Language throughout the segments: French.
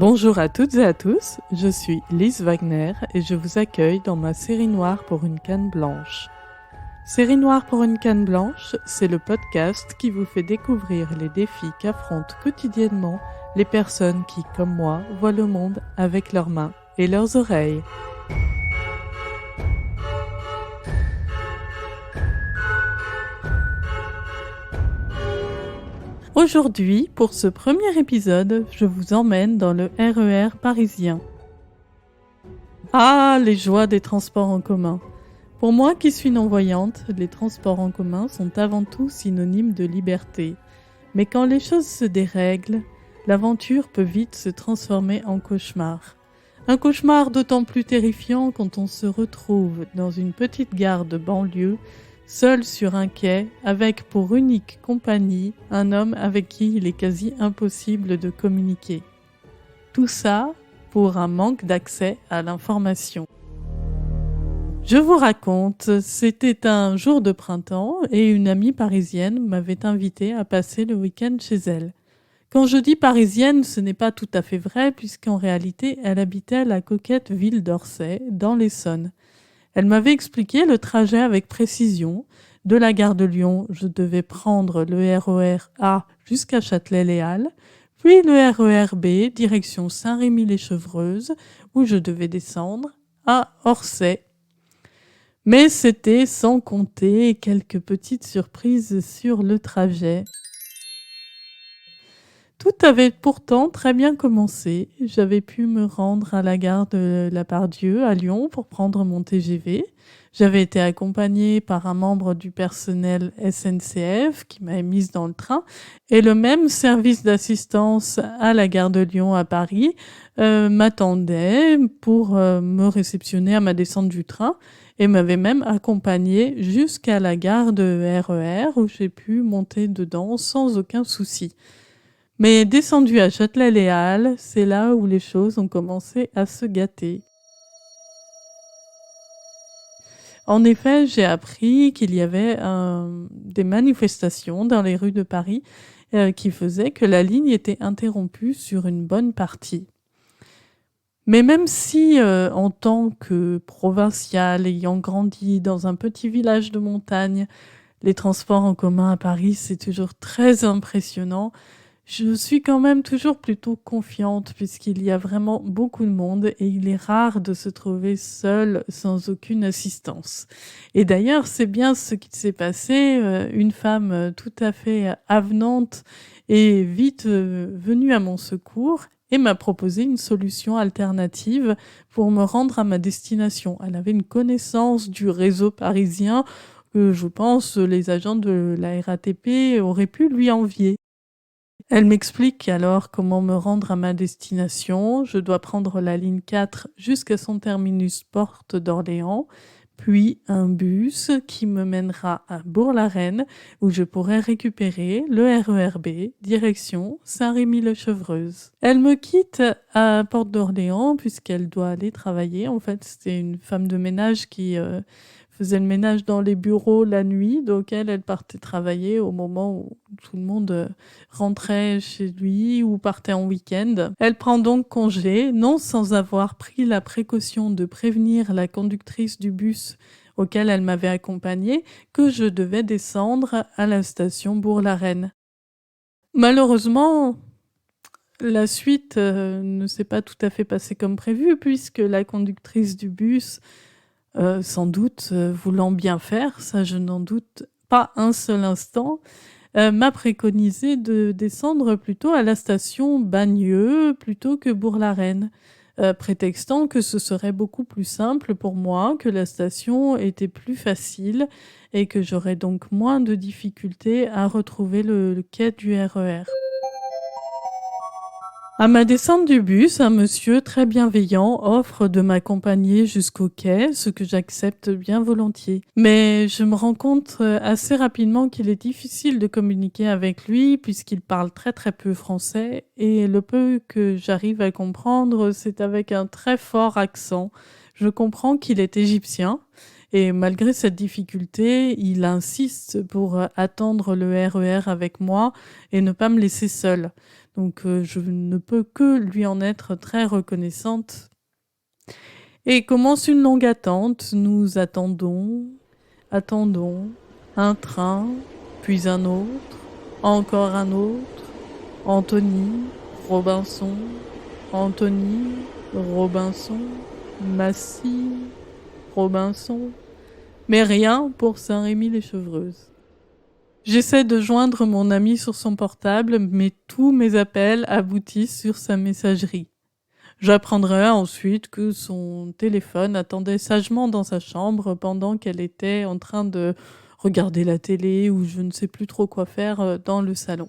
Bonjour à toutes et à tous, je suis Lise Wagner et je vous accueille dans ma série noire pour une canne blanche. Série noire pour une canne blanche, c'est le podcast qui vous fait découvrir les défis qu'affrontent quotidiennement les personnes qui, comme moi, voient le monde avec leurs mains et leurs oreilles. Aujourd'hui, pour ce premier épisode, je vous emmène dans le RER parisien. Ah, les joies des transports en commun. Pour moi qui suis non-voyante, les transports en commun sont avant tout synonymes de liberté. Mais quand les choses se dérèglent, l'aventure peut vite se transformer en cauchemar. Un cauchemar d'autant plus terrifiant quand on se retrouve dans une petite gare de banlieue, seul sur un quai, avec pour unique compagnie un homme avec qui il est quasi impossible de communiquer. Tout ça pour un manque d'accès à l'information. Je vous raconte, c'était un jour de printemps et une amie parisienne m'avait invitée à passer le week-end chez elle. Quand je dis parisienne, ce n'est pas tout à fait vrai puisqu'en réalité, elle habitait la coquette ville d'Orsay, dans l'Essonne. Elle m'avait expliqué le trajet avec précision. De la gare de Lyon, je devais prendre le RER A jusqu'à Châtelet-Les Halles, puis le RER B, direction Saint-Rémy-les-Chevreuses, où je devais descendre à Orsay. Mais c'était sans compter quelques petites surprises sur le trajet. Tout avait pourtant très bien commencé. J'avais pu me rendre à la gare de la Part-Dieu à Lyon pour prendre mon TGV. J'avais été accompagnée par un membre du personnel SNCF qui m'avait mise dans le train. Et le même service d'assistance à la gare de Lyon à Paris m'attendait pour me réceptionner à ma descente du train et m'avait même accompagnée jusqu'à la gare de RER où j'ai pu monter dedans sans aucun souci. Mais descendu à Châtelet-Les-Halles, c'est là où les choses ont commencé à se gâter. En effet, j'ai appris qu'il y avait des manifestations dans les rues de Paris qui faisaient que la ligne était interrompue sur une bonne partie. Mais même si, en tant que provinciale ayant grandi dans un petit village de montagne, les transports en commun à Paris, c'est toujours très impressionnant. Je suis quand même toujours plutôt confiante puisqu'il y a vraiment beaucoup de monde et il est rare de se trouver seul sans aucune assistance. Et d'ailleurs, c'est bien ce qui s'est passé. Une femme tout à fait avenante est vite venue à mon secours et m'a proposé une solution alternative pour me rendre à ma destination. Elle avait une connaissance du réseau parisien que je pense les agents de la RATP auraient pu lui envier. Elle m'explique alors comment me rendre à ma destination. Je dois prendre la ligne 4 jusqu'à son terminus Porte d'Orléans, puis un bus qui me mènera à Bourg-la-Reine où je pourrai récupérer le RER B, direction Saint-Rémy-les-Chevreuses. Elle me quitte à Porte d'Orléans puisqu'elle doit aller travailler. En fait, c'était une femme de ménage qui faisait le ménage dans les bureaux la nuit, donc elle partait travailler au moment où tout le monde rentrait chez lui ou partait en week-end. Elle prend donc congé, non sans avoir pris la précaution de prévenir la conductrice du bus auquel elle m'avait accompagnée que je devais descendre à la station Bourg-la-Reine. Malheureusement, la suite ne s'est pas tout à fait passée comme prévu puisque la conductrice du bus sans doute voulant bien faire, ça je n'en doute pas un seul instant, m'a préconisé de descendre plutôt à la station Bagneux plutôt que Bourg-la-Reine, prétextant que ce serait beaucoup plus simple pour moi, que la station était plus facile et que j'aurais donc moins de difficultés à retrouver le quai du RER. À ma descente du bus, un monsieur très bienveillant offre de m'accompagner jusqu'au quai, ce que j'accepte bien volontiers. Mais je me rends compte assez rapidement qu'il est difficile de communiquer avec lui puisqu'il parle très très peu français et le peu que j'arrive à comprendre, c'est avec un très fort accent. Je comprends qu'il est égyptien. Et malgré cette difficulté, il insiste pour attendre le RER avec moi et ne pas me laisser seule. Donc je ne peux que lui en être très reconnaissante. Et commence une longue attente. Nous attendons, un train, puis un autre, encore un autre. Anthony, Robinson, Anthony, Robinson, Massy, Robinson. Mais rien pour Saint-Rémy-les-Chevreuses. J'essaie de joindre mon ami sur son portable, mais tous mes appels aboutissent sur sa messagerie. J'apprendrai ensuite que son téléphone attendait sagement dans sa chambre pendant qu'elle était en train de regarder la télé ou je ne sais plus trop quoi faire dans le salon.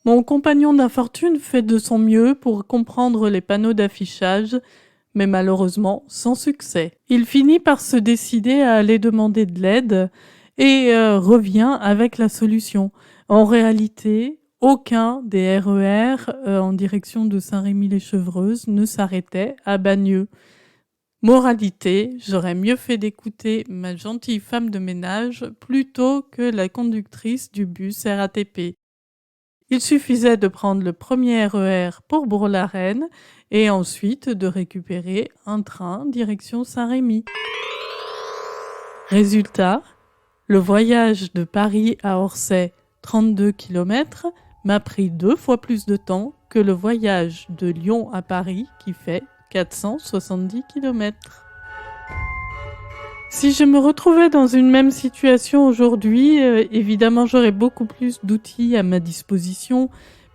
Mon compagnon d'infortune fait de son mieux pour comprendre les panneaux d'affichage, mais malheureusement sans succès. Il finit par se décider à aller demander de l'aide et revient avec la solution. En réalité, aucun des RER en direction de Saint-Rémy-les-Chevreuses ne s'arrêtait à Bagneux. Moralité, j'aurais mieux fait d'écouter ma gentille femme de ménage plutôt que la conductrice du bus RATP. Il suffisait de prendre le premier RER pour Bourg-la-Reine et ensuite de récupérer un train direction Saint-Rémy. Résultat, le voyage de Paris à Orsay, 32 km, m'a pris 2 fois plus de temps que le voyage de Lyon à Paris qui fait 470 km. Si je me retrouvais dans une même situation aujourd'hui, évidemment j'aurais beaucoup plus d'outils à ma disposition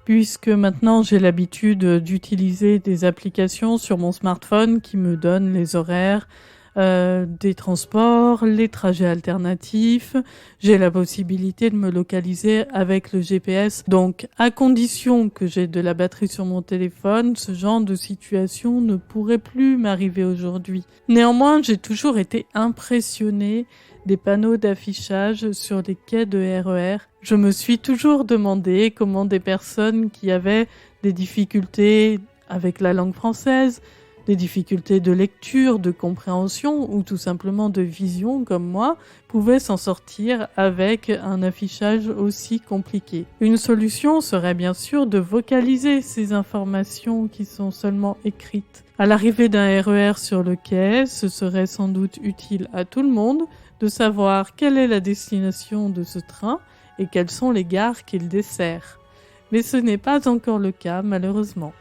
puisque maintenant j'ai l'habitude d'utiliser des applications sur mon smartphone qui me donnent les horaires des transports, les trajets alternatifs. J'ai la possibilité de me localiser avec le GPS. Donc, à condition que j'ai de la batterie sur mon téléphone, ce genre de situation ne pourrait plus m'arriver aujourd'hui. Néanmoins, j'ai toujours été impressionnée des panneaux d'affichage sur les quais de RER. Je me suis toujours demandé comment des personnes qui avaient des difficultés avec la langue française, des difficultés de lecture, de compréhension ou tout simplement de vision comme moi pouvaient s'en sortir avec un affichage aussi compliqué. Une solution serait bien sûr de vocaliser ces informations qui sont seulement écrites. À l'arrivée d'un RER sur le quai, ce serait sans doute utile à tout le monde de savoir quelle est la destination de ce train et quelles sont les gares qu'il dessert. Mais ce n'est pas encore le cas malheureusement.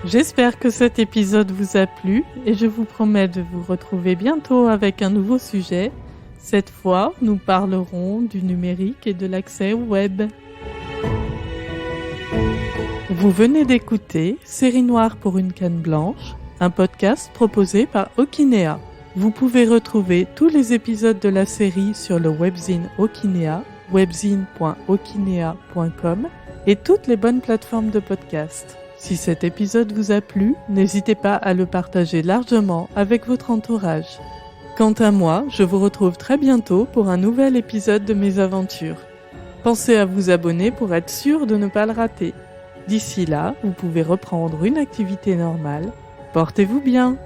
J'espère que cet épisode vous a plu et je vous promets de vous retrouver bientôt avec un nouveau sujet. Cette fois, nous parlerons du numérique et de l'accès au web. Vous venez d'écouter Série Noire pour une canne blanche, un podcast proposé par Okinea. Vous pouvez retrouver tous les épisodes de la série sur le webzine Okinea, webzine.okinea.com et toutes les bonnes plateformes de podcast. Si cet épisode vous a plu, n'hésitez pas à le partager largement avec votre entourage. Quant à moi, je vous retrouve très bientôt pour un nouvel épisode de mes aventures. Pensez à vous abonner pour être sûr de ne pas le rater. D'ici là, vous pouvez reprendre une activité normale. Portez-vous bien!